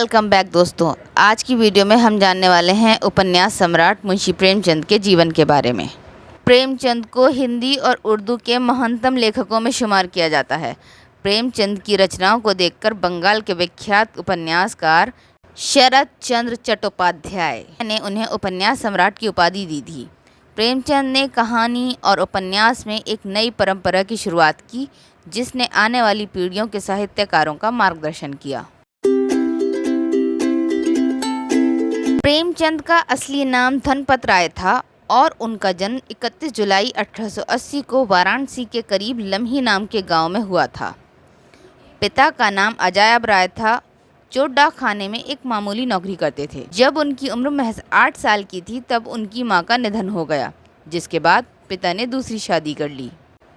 Welcome back दोस्तों। आज की वीडियो में हम जानने वाले हैं उपन्यास सम्राट मुंशी प्रेमचंद के जीवन के बारे में। प्रेमचंद को हिंदी और उर्दू के महानतम लेखकों में शुमार किया जाता है। प्रेमचंद की रचनाओं को देखकर बंगाल के विख्यात उपन्यासकार शरत चंद्र चट्टोपाध्याय ने उन्हें उपन्यास सम्राट की उपाधि दी थी। प्रेमचंद ने कहानी और उपन्यास में एक नई परंपरा की शुरुआत की, जिसने आने वाली पीढ़ियों के साहित्यकारों का मार्गदर्शन किया। प्रेमचंद का असली नाम धनपत राय था और उनका जन्म 31 जुलाई 1880 को वाराणसी के करीब लम्ही नाम के गांव में हुआ था। पिता का नाम अजायब राय था, जो डाक खाने में एक मामूली नौकरी करते थे। जब उनकी उम्र महज 8 साल की थी तब उनकी मां का निधन हो गया, जिसके बाद पिता ने दूसरी शादी कर ली।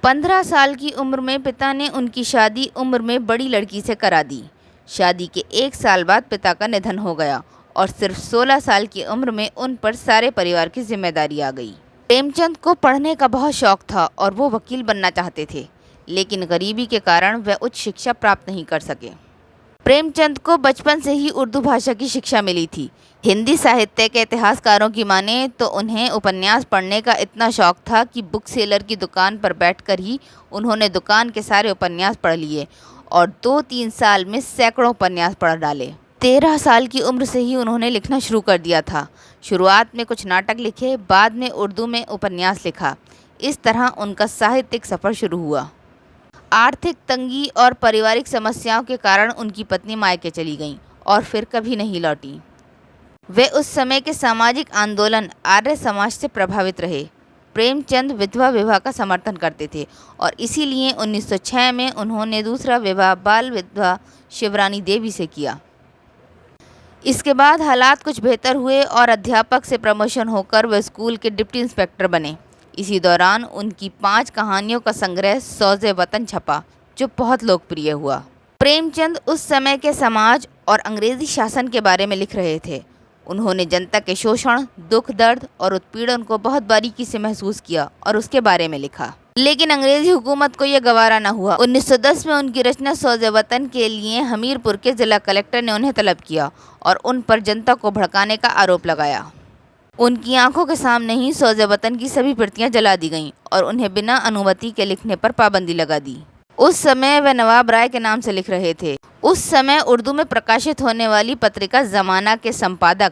15 साल की उम्र में पिता ने उनकी शादी उम्र में बड़ी लड़की से करा दी। शादी के 1 साल बाद पिता का निधन हो गया और सिर्फ 16 साल की उम्र में उन पर सारे परिवार की जिम्मेदारी आ गई। प्रेमचंद को पढ़ने का बहुत शौक था और वो वकील बनना चाहते थे, लेकिन गरीबी के कारण वह उच्च शिक्षा प्राप्त नहीं कर सके। प्रेमचंद को बचपन से ही उर्दू भाषा की शिक्षा मिली थी। हिंदी साहित्य के इतिहासकारों की माने तो उन्हें उपन्यास पढ़ने का इतना शौक था कि बुक सेलर की दुकान पर बैठकर ही उन्होंने दुकान के सारे उपन्यास पढ़ लिए और 2-3 साल में सैकड़ों उपन्यास पढ़ डाले। 13 साल की उम्र से ही उन्होंने लिखना शुरू कर दिया था। शुरुआत में कुछ नाटक लिखे, बाद में उर्दू में उपन्यास लिखा। इस तरह उनका साहित्यिक सफ़र शुरू हुआ। आर्थिक तंगी और पारिवारिक समस्याओं के कारण उनकी पत्नी मायके चली गईं और फिर कभी नहीं लौटी। वे उस समय के सामाजिक आंदोलन आर्य समाज से प्रभावित रहे। प्रेमचंद विधवा विवाह का समर्थन करते थे और इसीलिए 1906 में उन्होंने दूसरा विवाह बाल विधवा शिवरानी देवी से किया। इसके बाद हालात कुछ बेहतर हुए और अध्यापक से प्रमोशन होकर वे स्कूल के डिप्टी इंस्पेक्टर बने। इसी दौरान उनकी 5 कहानियों का संग्रह सौज़े वतन छपा, जो बहुत लोकप्रिय हुआ। प्रेमचंद उस समय के समाज और अंग्रेज़ी शासन के बारे में लिख रहे थे। उन्होंने जनता के शोषण, दुख दर्द और उत्पीड़न को बहुत बारीकी से महसूस किया और उसके बारे में लिखा, लेकिन अंग्रेज़ी हुकूमत को यह गवारा न हुआ। 1910 में उनकी रचना सौज़े वतन के लिए हमीरपुर के जिला कलेक्टर ने उन्हें तलब किया और उन पर जनता को भड़काने का आरोप लगाया। उनकी आंखों के सामने ही सौज़े वतन की सभी प्रतियां जला दी गईं और उन्हें बिना अनुमति के लिखने पर पाबंदी लगा दी। उस समय वे नवाब राय के नाम से लिख रहे थे। उस समय उर्दू में प्रकाशित होने वाली पत्रिका ज़माना के संपादक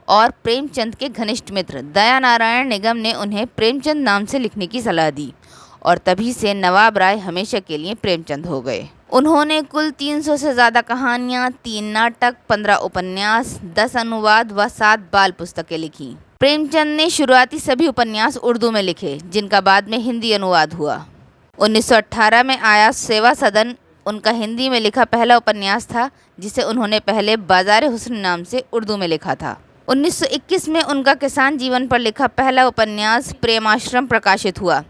और प्रेमचंद के घनिष्ठ मित्र दया नारायण निगम ने उन्हें प्रेमचंद नाम से लिखने की सलाह दी और तभी से नवाब राय हमेशा के लिए प्रेमचंद हो गए। उन्होंने कुल 300 से ज़्यादा कहानियाँ, 3 नाटक, 15 उपन्यास, 10 अनुवाद व 7 बाल पुस्तकें लिखीं। प्रेमचंद ने शुरुआती सभी उपन्यास उर्दू में लिखे, जिनका बाद में हिंदी अनुवाद हुआ। 1918 में आया सेवा सदन उनका हिंदी में लिखा पहला उपन्यास था, जिसे उन्होंने पहले बाज़ार हुस्न नाम से उर्दू में लिखा था। 1921 में उनका किसान जीवन पर लिखा पहला उपन्यास प्रेमाश्रम प्रकाशित हुआ।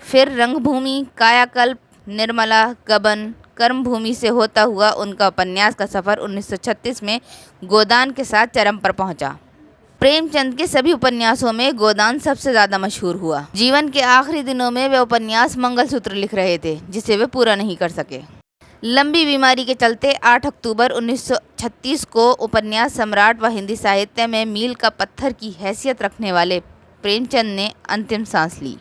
फिर रंगभूमि, कायाकल्प, निर्मला, गबन, कर्मभूमि से होता हुआ उनका उपन्यास का सफ़र 1936 में गोदान के साथ चरम पर पहुंचा। प्रेमचंद के सभी उपन्यासों में गोदान सबसे ज़्यादा मशहूर हुआ। जीवन के आखिरी दिनों में वे उपन्यास मंगलसूत्र लिख रहे थे, जिसे वे पूरा नहीं कर सके। लंबी बीमारी के चलते 8 अक्टूबर 1936 को उपन्यास सम्राट व हिंदी साहित्य में मील का पत्थर की हैसियत रखने वाले प्रेमचंद ने अंतिम सांस ली।